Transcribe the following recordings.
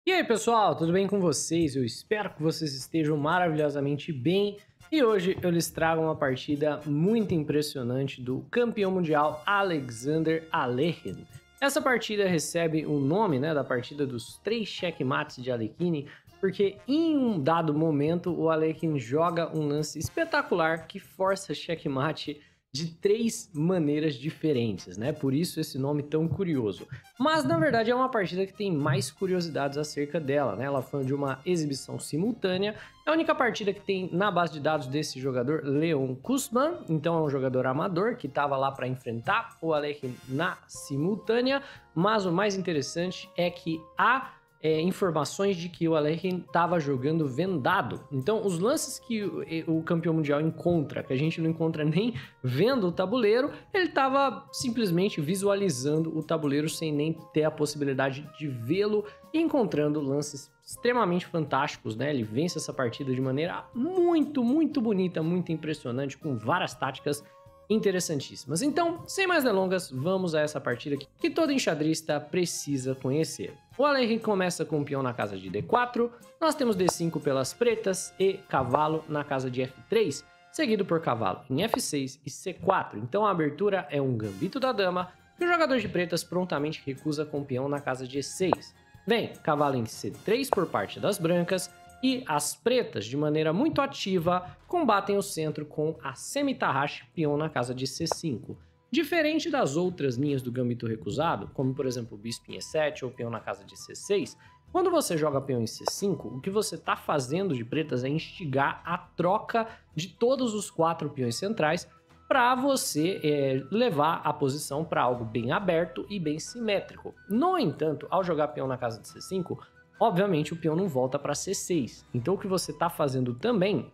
E aí pessoal, tudo bem com vocês? Eu espero que vocês estejam maravilhosamente bem e hoje eu lhes trago uma partida muito impressionante do campeão mundial Alexander Alekhine. Essa partida recebe o nome da partida dos 3 checkmates de Alekhine, porque em um dado momento o Alekhine joga um lance espetacular que força checkmate de 3 maneiras diferentes, Por isso esse nome tão curioso. Mas na verdade é uma partida que tem mais curiosidades acerca dela, Ela foi de uma exibição simultânea. É a única partida que tem na base de dados desse jogador, Leon Kuzman. Então é um jogador amador que estava lá para enfrentar o Alekhine na simultânea. Mas o mais interessante é que há informações de que o Alekhine estava jogando vendado. Então, os lances que o campeão mundial encontra, que a gente não encontra nem vendo o tabuleiro, ele estava simplesmente visualizando o tabuleiro sem nem ter a possibilidade de vê-lo e encontrando lances extremamente fantásticos, Ele vence essa partida de maneira muito bonita, muito impressionante, com várias táticas interessantíssimas. Então, sem mais delongas, vamos a essa partida que todo enxadrista precisa conhecer. O Alekhine começa com o peão na casa de D4, nós temos D5 pelas pretas e cavalo na casa de F3, seguido por cavalo em F6 e C4. Então a abertura é um gambito da dama e o jogador de pretas prontamente recusa com o peão na casa de E6. Vem cavalo em C3 por parte das brancas, e as pretas, de maneira muito ativa, combatem o centro com a semi-tarraxe peão na casa de C5. Diferente das outras linhas do gambito recusado, como por exemplo o bispo em E7 ou peão na casa de C6, quando você joga peão em C5, o que você está fazendo de pretas é instigar a troca de todos os 4 peões centrais para você levar a posição para algo bem aberto e bem simétrico. No entanto, ao jogar peão na casa de C5, obviamente o peão não volta para C6, então o que você está fazendo também,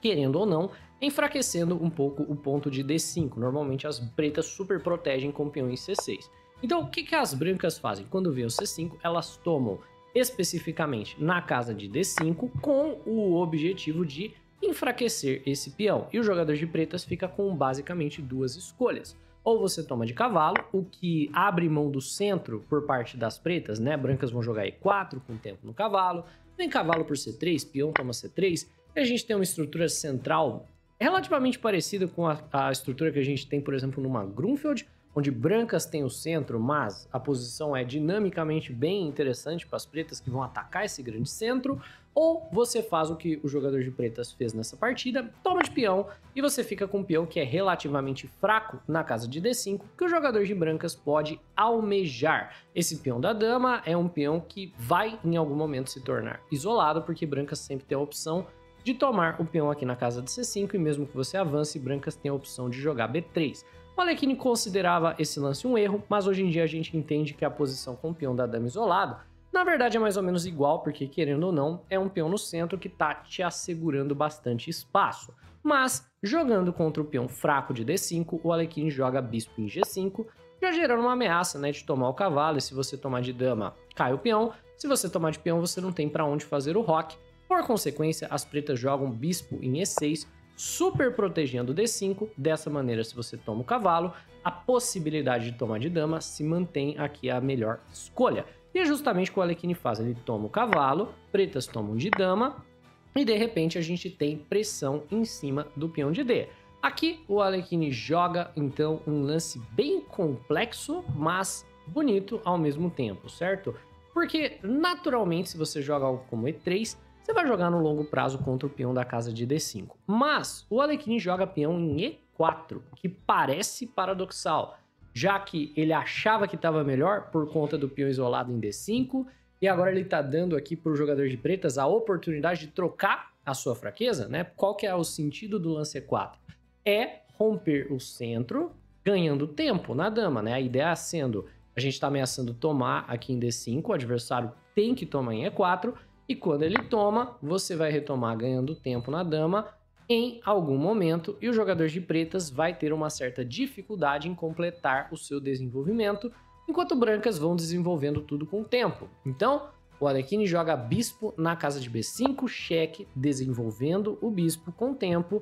querendo ou não, é enfraquecendo um pouco o ponto de D5. Normalmente as pretas super protegem com o peão em C6. Então o que as brancas fazem? Quando vem o C5, elas tomam especificamente na casa de D5 com o objetivo de enfraquecer esse peão. E o jogador de pretas fica com basicamente 2 escolhas. Ou você toma de cavalo, o que abre mão do centro por parte das pretas, Brancas vão jogar E4 com tempo no cavalo, vem cavalo por C3, peão toma C3, e a gente tem uma estrutura central relativamente parecida com a estrutura que a gente tem, por exemplo, numa Grunfeld, onde brancas têm o centro, mas a posição é dinamicamente bem interessante para as pretas que vão atacar esse grande centro, ou você faz o que o jogador de pretas fez nessa partida, toma de peão e você fica com um peão que é relativamente fraco na casa de D5, que o jogador de brancas pode almejar. Esse peão da dama é um peão que vai em algum momento se tornar isolado, porque brancas sempre tem a opção de tomar o peão aqui na casa de C5 e mesmo que você avance, brancas tem a opção de jogar B3. O Alekhine considerava esse lance um erro, mas hoje em dia a gente entende que a posição com o peão da dama isolado, na verdade é mais ou menos igual, porque querendo ou não, é um peão no centro que tá te assegurando bastante espaço. Mas, jogando contra o peão fraco de D5, o Alekhine joga bispo em G5, já gerando uma ameaça, de tomar o cavalo, e se você tomar de dama, cai o peão. Se você tomar de peão, você não tem para onde fazer o roque. Por consequência, as pretas jogam bispo em E6, super protegendo o D5. Dessa maneira, se você toma o cavalo, a possibilidade de tomar de dama se mantém aqui a melhor escolha. E é justamente o que o Alekhine faz, ele toma o cavalo, pretas tomam de dama, e de repente a gente tem pressão em cima do peão de D. Aqui o Alekhine joga então um lance bem complexo, mas bonito ao mesmo tempo, certo? Porque naturalmente se você joga algo como E3, você vai jogar no longo prazo contra o peão da casa de D5. Mas o Alekhine joga peão em E4, que parece paradoxal, já que ele achava que estava melhor por conta do peão isolado em D5, e agora ele está dando aqui para o jogador de pretas a oportunidade de trocar a sua fraqueza, Qual que é o sentido do lance E4? É romper o centro, ganhando tempo na dama, A ideia sendo, a gente está ameaçando tomar aqui em D5, o adversário tem que tomar em E4, e quando ele toma, você vai retomar ganhando tempo na dama em algum momento, e o jogador de pretas vai ter uma certa dificuldade em completar o seu desenvolvimento, enquanto brancas vão desenvolvendo tudo com o tempo. Então, o Alekhine joga bispo na casa de B5, cheque, desenvolvendo o bispo com o tempo,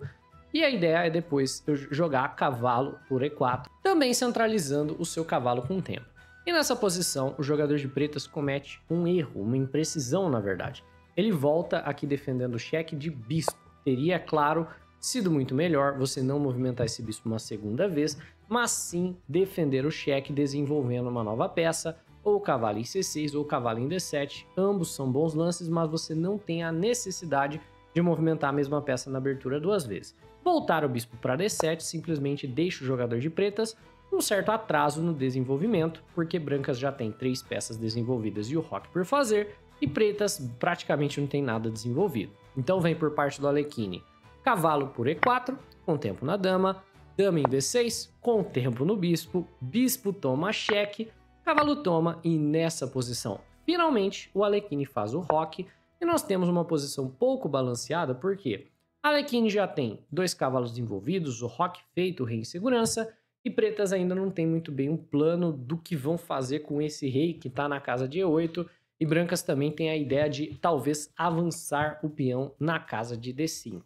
e a ideia é depois eu jogar cavalo por E4, também centralizando o seu cavalo com o tempo. E nessa posição, o jogador de pretas comete um erro, uma imprecisão na verdade. Ele volta aqui defendendo o cheque de bispo. Teria, claro, sido muito melhor você não movimentar esse bispo uma segunda vez, mas sim defender o cheque desenvolvendo uma nova peça, ou cavalo em C6 ou cavalo em D7. Ambos são bons lances, mas você não tem a necessidade de movimentar a mesma peça na abertura duas vezes. Voltar o bispo para D7 simplesmente deixa o jogador de pretas um certo atraso no desenvolvimento, porque brancas já tem 3 peças desenvolvidas e o roque por fazer, e pretas praticamente não tem nada desenvolvido. Então vem por parte do Alekhine cavalo por E4, com tempo na dama, dama em B6, com tempo no bispo, bispo toma cheque, cavalo toma e nessa posição, finalmente, o Alekhine faz o roque e nós temos uma posição pouco balanceada porque Alekhine já tem 2 cavalos envolvidos, o roque feito, o rei em segurança, e pretas ainda não tem muito bem um plano do que vão fazer com esse rei que está na casa de E8, e brancas também têm a ideia de talvez avançar o peão na casa de D5. O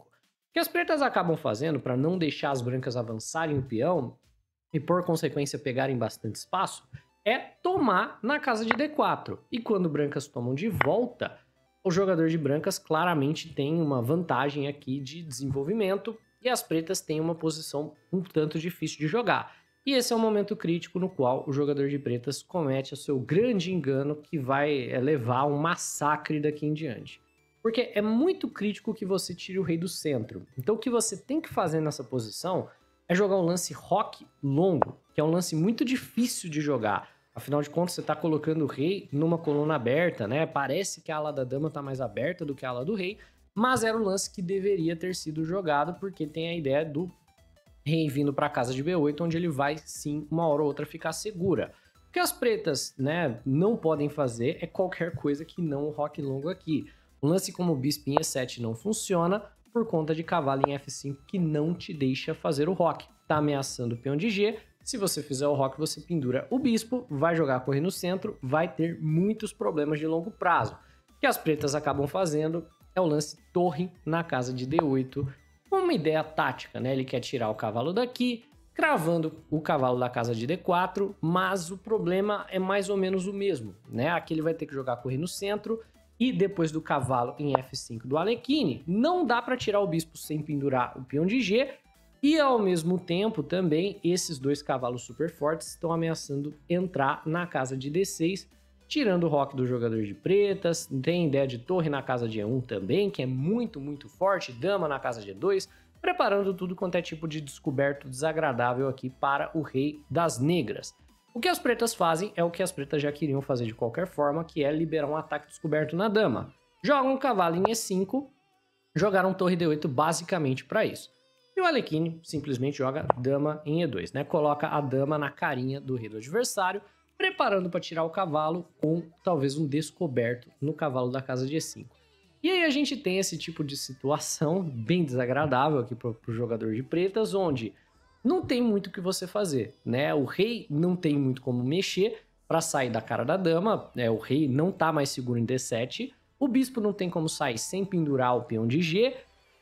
que as pretas acabam fazendo para não deixar as brancas avançarem o peão e por consequência pegarem bastante espaço é tomar na casa de D4. E quando brancas tomam de volta, o jogador de brancas claramente tem uma vantagem aqui de desenvolvimento e as pretas têm uma posição um tanto difícil de jogar. E esse é o momento crítico no qual o jogador de pretas comete o seu grande engano que vai levar a um massacre daqui em diante. Porque é muito crítico que você tire o rei do centro. Então o que você tem que fazer nessa posição é jogar um lance roque longo, que é um lance muito difícil de jogar. Afinal de contas, você está colocando o rei numa coluna aberta, né? Parece que a ala da dama está mais aberta do que a ala do rei, mas era um lance que deveria ter sido jogado, porque tem a ideia do rei vindo para a casa de B8, onde ele vai, sim, uma hora ou outra ficar segura. O que as pretas, né, não podem fazer é qualquer coisa que não o roque longo aqui. Um lance como o bispo em E7 não funciona por conta de cavalo em F5 que não te deixa fazer o roque. Tá ameaçando o peão de G. Se você fizer o roque, você pendura o bispo, vai jogar a torre no centro, vai ter muitos problemas de longo prazo. O que as pretas acabam fazendo é o lance torre na casa de D8, uma ideia tática, né? Ele quer tirar o cavalo daqui, cravando o cavalo da casa de D4, mas o problema é mais ou menos o mesmo, né? Aqui ele vai ter que jogar a torre no centro e depois do cavalo em F5 do Alekhine, não dá para tirar o bispo sem pendurar o peão de G. E ao mesmo tempo também esses 2 cavalos super fortes estão ameaçando entrar na casa de D6, tirando o roque do jogador de pretas. Tem ideia de torre na casa de E1 também, que é muito, muito forte, dama na casa de E2, preparando tudo quanto é tipo de descoberto desagradável aqui para o rei das negras. O que as pretas fazem é o que as pretas já queriam fazer de qualquer forma, que é liberar um ataque descoberto na dama. Jogam um cavalo em E5, jogaram torre D8 basicamente para isso. E o Alekhine simplesmente joga dama em E2, né? Coloca a dama na carinha do rei do adversário, preparando para tirar o cavalo com talvez um descoberto no cavalo da casa de E5. E aí a gente tem esse tipo de situação bem desagradável aqui para o jogador de pretas, onde não tem muito o que você fazer, né? O rei não tem muito como mexer para sair da cara da dama, né? O rei não tá mais seguro em D7, o bispo não tem como sair sem pendurar o peão de G,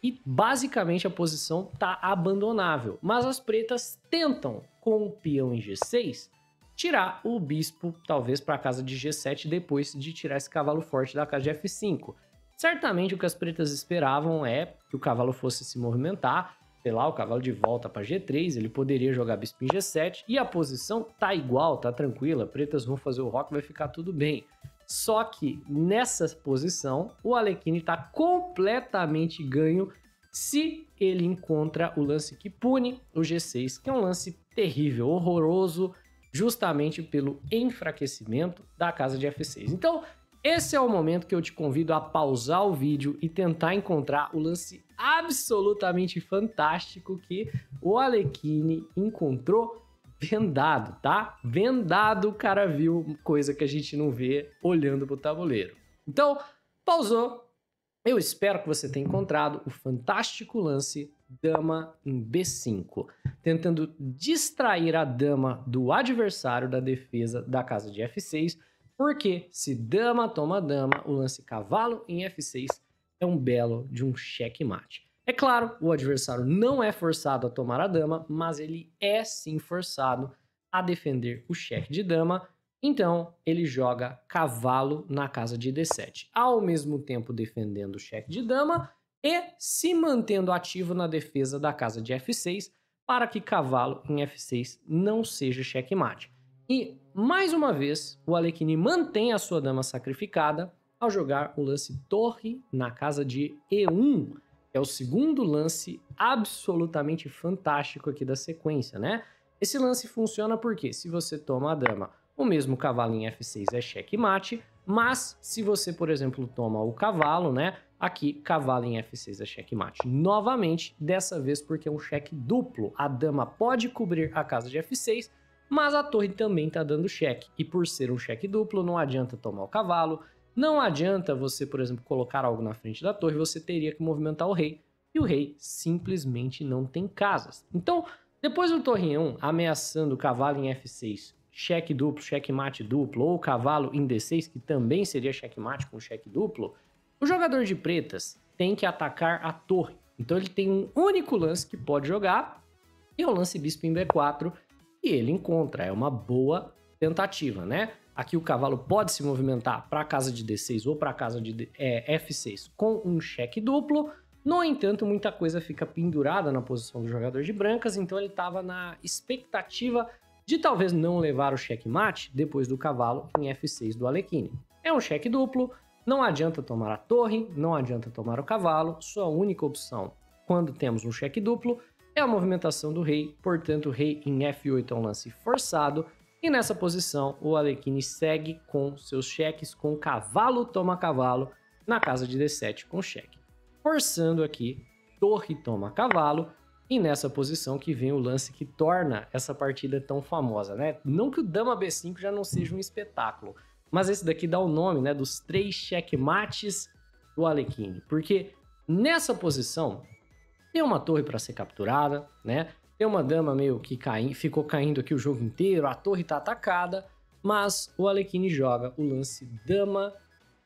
e basicamente a posição tá abandonável. Mas as pretas tentam, com o peão em G6, tirar o bispo talvez para a casa de G7 depois de tirar esse cavalo forte da casa de F5. Certamente o que as pretas esperavam é que o cavalo fosse se movimentar, sei lá, o cavalo de volta para G3, ele poderia jogar bispo em G7 e a posição tá igual, tá tranquila, pretas vão fazer o roque, vai ficar tudo bem. Só que nessa posição o Alekhine tá completamente ganho se ele encontra o lance que pune o G6, que é um lance terrível, horroroso, justamente pelo enfraquecimento da casa de F6. Então, esse é o momento que eu te convido a pausar o vídeo e tentar encontrar o lance absolutamente fantástico que o Alekhine encontrou vendado, tá? Vendado, o cara viu coisa que a gente não vê olhando pro tabuleiro. Então, pausou. Eu espero que você tenha encontrado o fantástico lance dama em B5, tentando distrair a dama do adversário da defesa da casa de F6, porque se dama toma dama, o lance cavalo em F6 é um belo de um checkmate. É claro, o adversário não é forçado a tomar a dama, mas ele é sim forçado a defender o cheque de dama Então, ele joga cavalo na casa de D7, ao mesmo tempo defendendo o cheque de dama e se mantendo ativo na defesa da casa de F6 para que cavalo em F6 não seja checkmate. E, mais uma vez, o Alekhine mantém a sua dama sacrificada ao jogar o lance torre na casa de E1. É o segundo lance absolutamente fantástico aqui da sequência, né? Esse lance funciona porque se você toma a dama, o mesmo cavalo em F6 é checkmate, mas se você, por exemplo, toma o cavalo, né? Aqui, cavalo em F6 é checkmate novamente, dessa vez porque é um cheque duplo. A dama pode cobrir a casa de F6, mas a torre também está dando cheque. E por ser um cheque duplo, não adianta tomar o cavalo, não adianta você, por exemplo, colocar algo na frente da torre, você teria que movimentar o rei. E o rei simplesmente não tem casas. Então, depois do torre 1 ameaçando o cavalo em F6, cheque duplo, checkmate duplo, ou cavalo em D6, que também seria checkmate com cheque duplo, o jogador de pretas tem que atacar a torre. Então ele tem um único lance que pode jogar, e é o lance bispo em B4, e ele encontra. É uma boa tentativa, né? Aqui o cavalo pode se movimentar para a casa de D6 ou para a casa de F6 com um cheque duplo. No entanto, muita coisa fica pendurada na posição do jogador de brancas, então ele estava na expectativa de talvez não levar o checkmate depois do cavalo em F6 do Alekhine. É um cheque duplo, não adianta tomar a torre, não adianta tomar o cavalo, sua única opção quando temos um cheque duplo é a movimentação do rei, portanto o rei em F8 é um lance forçado, e nessa posição o Alekhine segue com seus cheques com cavalo toma cavalo na casa de D7 com cheque. Forçando aqui, torre toma cavalo, e nessa posição que vem o lance que torna essa partida tão famosa, né? Não que o dama B5 já não seja um espetáculo, mas esse daqui dá o nome, né, dos 3 checkmates do Alekhine, porque nessa posição tem uma torre para ser capturada, né? Tem uma dama meio que ficou caindo aqui o jogo inteiro, a torre está atacada, mas o Alekhine joga o lance dama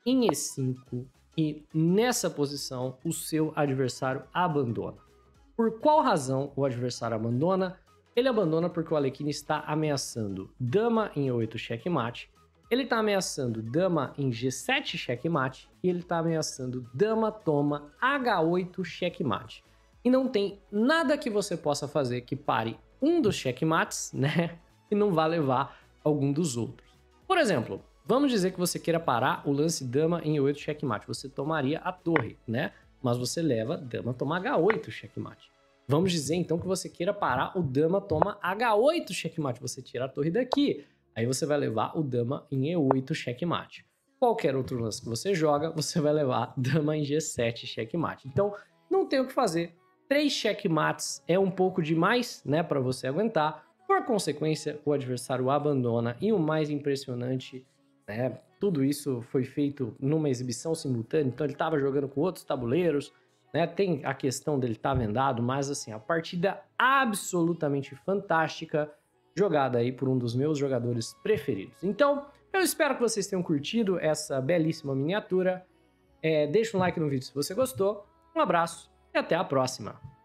em E5 e nessa posição o seu adversário abandona. Por qual razão o adversário abandona? Ele abandona porque o Alekhine está ameaçando dama em E8 checkmate, ele está ameaçando dama em G7 checkmate e ele está ameaçando dama toma H8 checkmate. E não tem nada que você possa fazer que pare um dos checkmates, né? E não vá levar algum dos outros. Por exemplo, vamos dizer que você queira parar o lance dama em E8 checkmate. Você tomaria a torre, né? Mas você leva dama toma H8 checkmate. Vamos dizer então que você queira parar o dama toma H8 checkmate. Você tira a torre daqui. Aí você vai levar o dama em E8 checkmate. Qualquer outro lance que você joga, você vai levar dama em G7 checkmate. Então, não tem o que fazer. 3 checkmates é um pouco demais, né, para você aguentar. Por consequência, o adversário abandona. E o mais impressionante, né, tudo isso foi feito numa exibição simultânea. Então, ele estava jogando com outros tabuleiros, né, tem a questão dele estar vendado, mas assim, a partida absolutamente fantástica, jogada aí por um dos meus jogadores preferidos. Então, eu espero que vocês tenham curtido essa belíssima miniatura. Deixa um like no vídeo se você gostou. Um abraço e até a próxima!